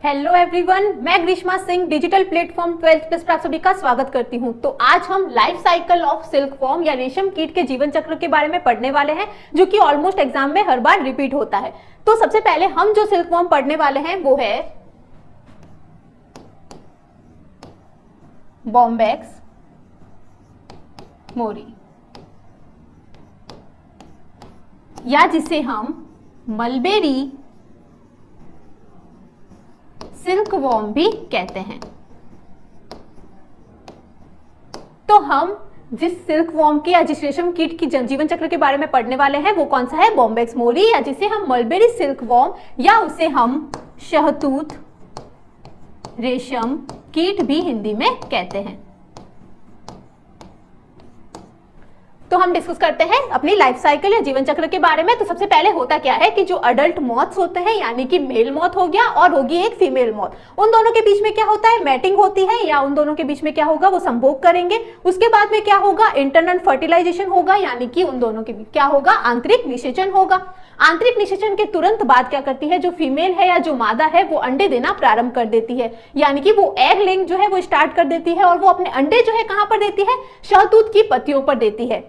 Hello everyone, मैं Greeshma Singh digital platform 12th plus पर आप सभी का स्वागत करती हूं। तो आज हम life cycle of silk worm या रेशम कीट के जीवन चक्र के बारे में पढ़ने वाले हैं, जो कि ऑलमोस्ट एग्जाम में हर बार रिपीट होता है। तो सबसे पहले हम जो सिल्क वॉर्म पढ़ने वाले हैं वो है बॉम्बैक्स मोरी, या जिसे हम मलबेरी सिल्क वॉर्म भी कहते हैं। तो हम जिस सिल्क वॉर्म के या जिस रेशम कीट की जीवन चक्र के बारे में पढ़ने वाले हैं वो कौन सा है? बॉम्बैक्स मोरी, या जिसे हम मलबेरी सिल्क वॉर्म या उसे हम शहतूत रेशम कीट भी हिंदी में कहते हैं। तो हम डिस्कस करते हैं अपनी लाइफ साइकिल या जीवन चक्र के बारे में। तो सबसे पहले होता क्या है कि जो अडल्ट मॉथ्स होते हैं, यानी कि मेल मॉथ हो गया और होगी एक फीमेल मॉथ, उन दोनों के बीच में क्या होता है? मैटिंग होती है, या उन दोनों के बीच में क्या होगा? वो संभोग करेंगे। उसके बाद में क्या होगा? इंटरनल फर्टिलाइजेशन होगा, यानी कि उन दोनों के बीच क्या होगा? आंतरिक निषेचन होगा। आंतरिक निषेचन के तुरंत बाद क्या करती है जो फीमेल है या जो मादा है वो अंडे देना प्रारंभ कर देती है, यानी कि वो एग लेइंग जो है वो स्टार्ट कर देती है, और वो अपने अंडे जो है कहां पर देती है? शहतूत की पत्तियों पर देती है।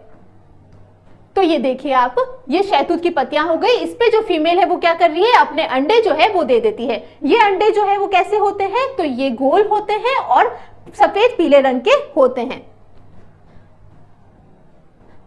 तो ये देखिए आप, ये शहतूत की पत्तियां हो गई। इस पे जो फीमेल है वो क्या कर रही है? अपने अंडे जो है वो दे देती है। ये अंडे जो है वो कैसे होते हैं? तो ये गोल होते हैं और सफेद पीले रंग के होते हैं।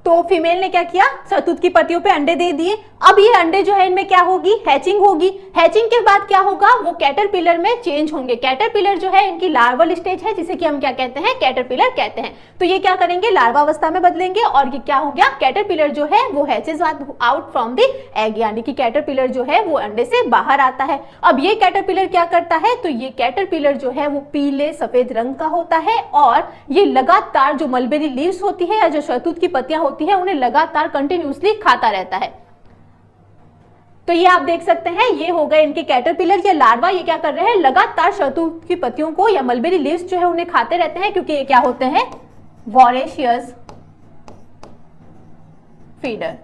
तो फीमेल ने क्या किया? शहतूत की पत्तियों पे अंडे दे दिए। अब ये अंडे जो है इनमें क्या होगी? हैचिंग होगी। हैचिंग के बाद क्या होगा? वो कैटरपिलर में चेंज होंगे। कैटरपिलर जो है इनकी लार्वल स्टेज है, जिसे कि हम क्या कहते हैं? कैटरपिलर कहते हैं। तो ये क्या करेंगे? लार्वा अवस्था में बदलेंगे, और ये क्या हो गया? कैटरपिलर जो है वो hatches out from the egg, यानी कि कैटरपिलर जो है वो अंडे से बाहर आता है। अब ये कैटरपिलर क्या करता है? तो ये कैटरपिलर जो है वो पीले सफेद रंग का होता है, और ये लगातार जो मलबेरी लीव्स होती है या जो शहतूत की पत्तियां होती है उन्हें लगातार कंटिन्यूअसली खाता रहता है। तो ये आप देख सकते हैं, ये हो गए इनके कैटरपिलर या लार्वा। ये क्या कर रहे हैं? लगातार शहतूत की पत्तियों को या मलबेरी लीव्स जो है उन्हें खाते रहते हैं, क्योंकि ये क्या होते हैं? वॉरेशियस फीडर,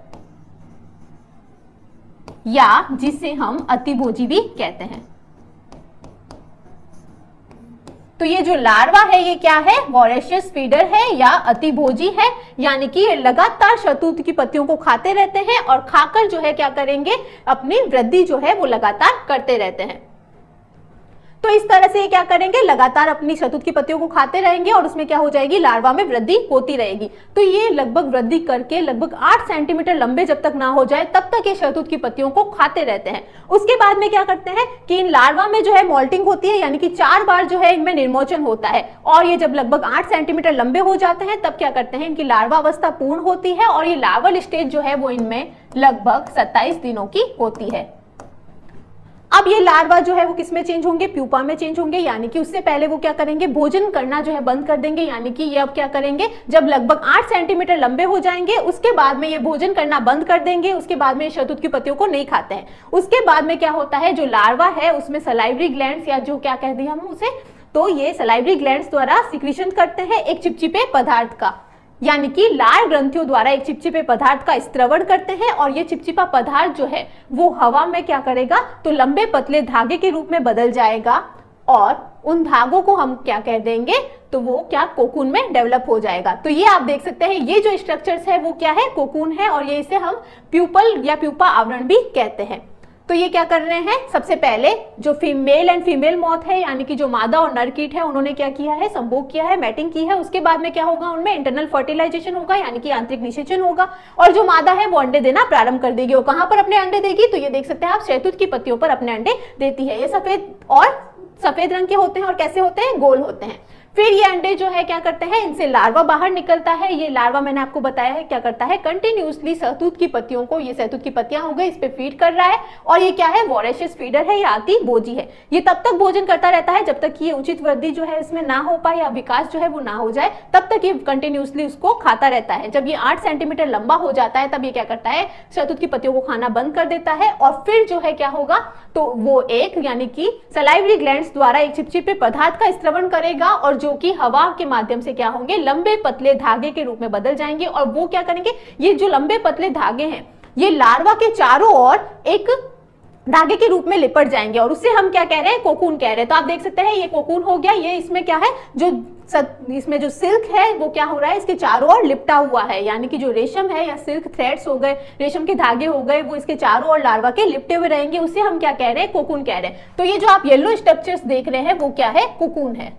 या जिसे हम अतिभोजी भी कहते हैं। तो ये जो लार्वा है ये क्या है? वॉरेशियस फीडर है या अतिभोजी है, यानी कि ये लगातार शहतूत की पत्तियों को खाते रहते हैं और खाकर जो है क्या करेंगे? अपनी वृद्धि जो है वो लगातार करते रहते हैं। तो इस तरह से ये क्या करेंगे? लगातार अपनी शहतूत की पत्तियों को खाते रहेंगे, और उसमें क्या हो जाएगी? लार्वा में वृद्धि होती रहेगी। तो ये लगभग वृद्धि करके लगभग 8 सेंटीमीटर लंबे जब तक ना हो जाए तब तक ये शहतूत की पत्तियों को खाते रहते हैं। उसके बाद में क्या करते हैं कि इन लार्वा में जो है मोल्टिंग होती है, यानी कि 4 बार जो है इनमें निर्मोचन होता है, और ये जब लगभग 8 सेंटीमीटर लंबे हो जाते हैं तब क्या करते हैं? इनकी लार्वा अवस्था पूर्ण होती है, और ये लार्वल स्टेज जो है वो इनमें लगभग 27 दिनों की होती है। अब ये लार्वा जो है वो किसमें चेंज होंगे? प्यूपा में चेंज होंगे, यानी कि उससे पहले वो क्या करेंगे? भोजन करना जो है बंद कर देंगे, यानी कि ये अब क्या करेंगे? जब लगभग 8 सेंटीमीटर लंबे हो जाएंगे उसके बाद में ये भोजन करना बंद कर देंगे। उसके बाद में शहतूत की पत्तियों को नहीं खाते हैं। उसके बाद में क्या होता है? जो लार्वा है उसमें सलाइवरी ग्लैंड्स, या जो क्या कह दिया हम उसे, तो ये सलाइवरी ग्लैंड्स द्वारा सिक्रीशन करते हैं एक चिपचिपे पदार्थ का, यानी कि लार ग्रंथियों द्वारा एक चिपचिपे पदार्थ का स्त्रवण करते हैं, और ये चिपचिपा पदार्थ जो है वो हवा में क्या करेगा? तो लंबे पतले धागे के रूप में बदल जाएगा, और उन धागों को हम क्या कह देंगे? तो वो क्या कोकून में डेवलप हो जाएगा। तो ये आप देख सकते हैं, ये जो स्ट्रक्चर्स है वो क्या है? कोकून है, और ये इसे हम प्यूपल या प्यूपा आवरण भी कहते हैं। तो ये क्या कर रहे हैं? सबसे पहले जो फीमेल एंड फीमेल मॉथ है, यानी कि जो मादा और नर कीट है, उन्होंने क्या किया है? संभोग किया है, मैटिंग की है। उसके बाद में क्या होगा? उनमें इंटरनल फर्टिलाइजेशन होगा, यानी कि आंतरिक निषेचन होगा, और जो मादा है वो अंडे देना प्रारंभ कर देगी। वो कहां पर अपने अंडे देगी? तो ये देख सकते हैं आप, शहतूत की पत्तियों पर अपने अंडे देती है। ये सफेद रंग के होते हैं, और कैसे होते हैं? गोल होते हैं। फिर ये अंडे जो है क्या करते हैं? इनसे लार्वा बाहर निकलता है। ये लार्वा मैंने आपको बताया है क्या करता है? कंटिन्यूअसली शहतूत की पत्तियों को, ये शहतूत की पत्तियां हो गई, इस पे फीड कर रहा है, और ये क्या है? वॉरेशियस फीडर है या अतिभोजी है। ये तब तक भोजन करता रहता है जब तक कि ये उचित वृद्धि जो है इसमें ना हो पाए या विकास जो है वो ना हो जाए, तब तक ये कंटिन्यूअसली उसको खाता रहता है। जब ये 8 सेंटीमीटर लंबा हो जाता है तब ये क्या करता है? शहतूत की पत्तियों को खाना बंद कर देता है, और फिर जो है क्या होगा? तो वो एक यानी कि सलाइवरी ग्लैंड्स द्वारा एक चिपचिपे पदार्थ का स्त्रवण करेगा, और जो कि हवा के माध्यम से क्या होंगे? लंबे पतले धागे के रूप में बदल जाएंगे। और वो क्या करेंगे? ये जो लंबे पतले धागे हैं ये लार्वा के चारों ओर एक धागे के रूप में लिपट जाएंगे और उससे हम क्या कह रहे हैं, कोकून कह रहे हैं। तो आप देख सकते हैं ये कोकून हो गया, ये इसमें क्या है, जो इसमें जो सिल्क है वो क्या हो रहा है, इसके चारों ओर लिपटा हुआ है, यानी कि जो रेशम है या सिल्क थ्रेड्स हो गए, रेशम के धागे हो गए, वो इसके चारों ओर लार्वा के लिपटे हुए रहेंगे, उसे हम क्या कह रहे हैं, कोकून कह रहे हैं। तो ये जो आप येलो स्ट्रक्चर्स देख रहे हैं वो क्या है, कोकून है।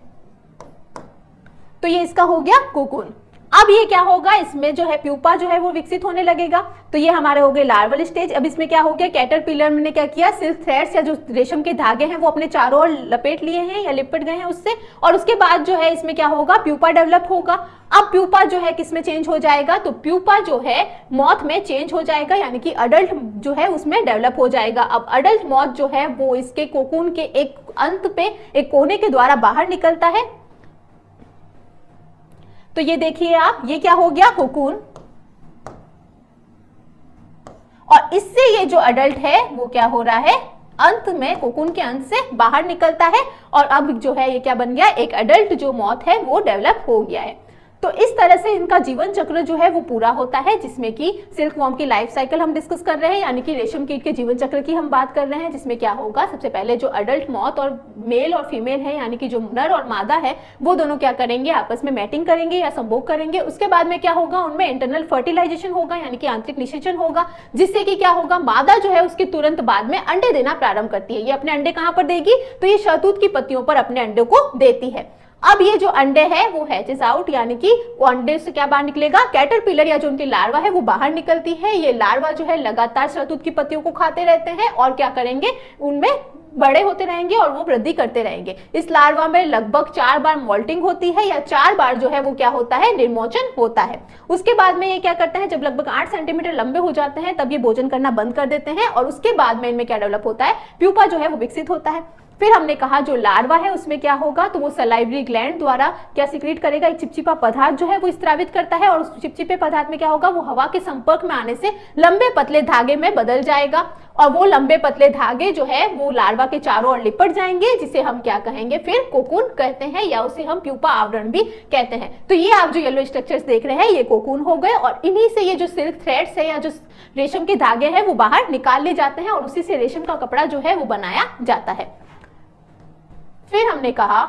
तो ये इसका हो गया कोकून। अब ये क्या होगा, इसमें जो है प्यूपा जो है वो विकसित होने लगेगा। तो ये हमारे हो गए लार्वल स्टेज। अब इसमें क्या हो गया, कैटरपिलर ने क्या किया, सिल्क थ्रेड्स या जो रेशम के धागे हैं वो अपने चारों ओर लपेट लिए हैं या लिपट गए हैं उससे, और उसके बाद जो है इसमें क्या होगा, प्यूपा डेवलप होगा। अब प्यूपा जो है किस में चेंज हो जाएगा, तो प्यूपा जो है मॉथ में चेंज हो जाएगा, यानी कि अडल्ट जो है उसमें डेवलप हो जाएगा। अब अडल्ट मॉथ जो है वो इसके कोकून के एक अंत पे एक कोने के द्वारा बाहर निकलता है। तो ये देखिए आप, ये क्या हो गया, कोकून, और इससे ये जो अडल्ट है वो क्या हो रहा है, अंत में कोकून के अंत से बाहर निकलता है, और अब जो है ये क्या बन गया, एक अडल्ट जो मॉथ है वो डेवलप हो गया है। तो इस तरह से इनका जीवन चक्र जो है वो पूरा होता है, जिसमें कि सिल्क वॉर्म की लाइफ साइकिल हम डिस्कस कर रहे हैं, यानी कि रेशम कीट के जीवन चक्र की हम बात कर रहे हैं, जिसमें क्या होगा, सबसे पहले जो अडल्ट मॉथ और मेल और फीमेल है, यानी कि जो नर और मादा है, वो दोनों क्या करेंगे, आपस में मैटिंग करेंगे या संभोग करेंगे। उसके बाद में क्या होगा, उनमें इंटरनल फर्टिलाइजेशन होगा, यानी कि आंतरिक निषेचन होगा, जिससे कि क्या होगा, मादा जो है उसके तुरंत बाद में अंडे देना प्रारंभ करती है। ये अपने अंडे कहां पर देगी, तो ये शहतूत की पत्तियों पर अपने अंडे को देती है। अब ये जो अंडे है वो हैचेस आउट, यानी कि वो अंडे से क्या बाहर निकलेगा, कैटरपिलर या जो उनकी लार्वा है वो बाहर निकलती है। ये लार्वा जो है लगातार शहतूत की पत्तियों को खाते रहते हैं और क्या करेंगे, उनमें बड़े होते रहेंगे और वो वृद्धि करते रहेंगे। इस लार्वा में लगभग 4 बार मोल्टिंग होती है, या 4 बार जो है वो क्या होता है, निर्मोचन होता है। उसके बाद में ये क्या करते हैं, जब लगभग 8 सेंटीमीटर लंबे हो जाते हैं तब ये भोजन करना बंद कर देते हैं, और उसके बाद में इनमें क्या डेवलप होता है, प्यूपा जो है वो विकसित होता है। फिर हमने कहा जो लार्वा है उसमें क्या होगा, तो वो सलाइवरी ग्लैंड द्वारा क्या सिक्रीट करेगा, एक चिपचिपा पदार्थ जो है वो स्त्रावित करता है, और उस चिपचिपे पदार्थ में क्या होगा, वो हवा के संपर्क में आने से लंबे पतले धागे में बदल जाएगा, और वो लंबे पतले धागे जो है वो लार्वा के चारों ओर लिपट जाएंगे, जिसे हम क्या कहेंगे, फिर कोकून कहते हैं, या उसे हम प्यूपा आवरण भी कहते हैं। तो ये आप जो येलो स्ट्रक्चर्स देख रहे हैं ये कोकून हो गए, और इन्हीं से ये जो सिल्क थ्रेड्स है या जो रेशम के धागे हैं वो बाहर निकाल ले जाते हैं, और उसी से रेशम का कपड़ा जो है वो बनाया जाता है। फिर हमने कहा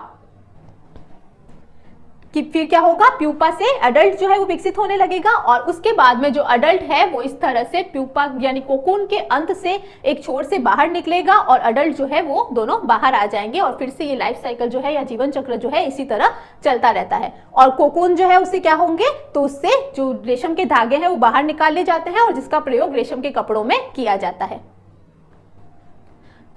कि फिर क्या होगा, प्यूपा से अडल्ट जो है वो विकसित होने लगेगा, और उसके बाद में जो अडल्ट है वो इस तरह से प्यूपा यानी कोकून के अंत से एक छोर से बाहर निकलेगा, और अडल्ट जो है वो दोनों बाहर आ जाएंगे, और फिर से ये लाइफ साइकिल जो है या जीवन चक्र जो है इसी तरह चलता रहता है। और कोकून जो है उससे क्या होंगे, तो उससे जो रेशम के धागे हैं वो बाहर निकाल ले जाते हैं, और जिसका प्रयोग रेशम के कपड़ों में किया जाता है।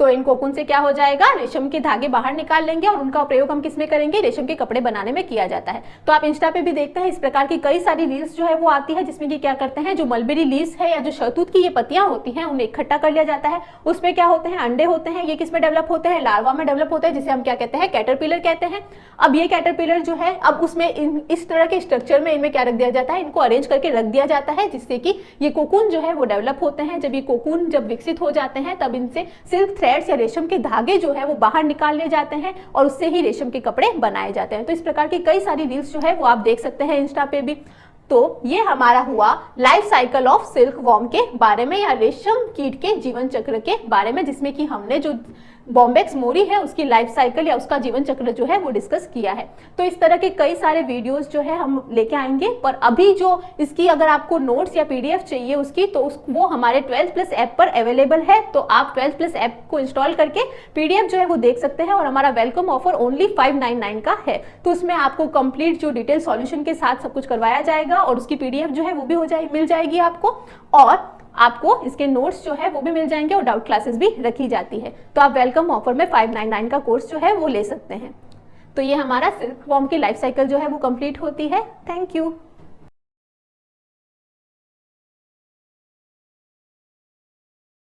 तो इन कोकून से क्या हो जाएगा, रेशम के धागे बाहर निकाल लेंगे, और उनका प्रयोग हम किस में करेंगे, रेशम के कपड़े बनाने में किया जाता है। तो आप इंस्टा पे भी देखते हैं इस प्रकार की कई सारी रील्स जो है वो आती है, जिसमें कि क्या करते हैं, जो मलबेरी लीव्स है या जो शहतूत की ये पत्तियां होती हैं उन्हें इकट्ठा कर लिया जाता है। उसमें क्या होते हैं, अंडे होते हैं, ये किस में डेवलप होते हैं, लार्वा में डेवलप होते हैं, जिसे हम क्या कहते हैं, कैटरपिलर कहते हैं। अब ये कैटरपिलर जो है, अब उसमें इस तरह के स्ट्रक्चर में इनमें क्या रख दिया जाता है, इनको अरेंज करके रख दिया जाता है, जिससे कि ये कोकून जो है वो डेवलप होते हैं। जब ये कोकून जब विकसित हो जाते हैं तब इनसे सिल्क थ्रेड्स या रेशम के धागे जो है वो बाहर निकाल लिए जाते हैं, और उससे ही रेशम के कपड़े बनाए जाते हैं। तो इस प्रकार की कई सारी रील्स जो है वो आप देख सकते हैं इंस्टा पे भी। तो ये हमारा हुआ life cycle of silk worm के बारे में, या रेशम कीट के जीवन चक्र के बारे में, जिसमें कि हमने जो बॉम्बेक्स मोरी है उसकी लाइफ साइकिल या उसका जीवन चक्र जो है वो डिस्कस किया है। तो इस तरह के कई सारे वीडियोस जो है हम लेके आएंगे, पर अभी जो इसकी अगर आपको नोट्स या पीडीएफ चाहिए उसकी, तो वो हमारे 12+ ऐप पर अवेलेबल है। तो आप 12+ ऐप को इंस्टॉल करके पीडीएफ जो है वो देख सकते हैं, और हमारा वेलकम ऑफर ओनली 599 का है। तो उसमें आपको कंप्लीट जो डिटेल सॉल्यूशन के साथ सब कुछ करवाया जाएगा, और उसकी पीडीएफ जो है वो भी मिल जाएगी आपको, और आपको इसके नोट्स जो है वो भी मिल जाएंगे, और डाउट क्लासेस भी रखी जाती है। तो आप वेलकम ऑफर में 599 का कोर्स जो है वो ले सकते हैं। तो ये हमारा सिल्क वॉर्म की लाइफ साइकिल जो है वो कंप्लीट होती है। Thank you.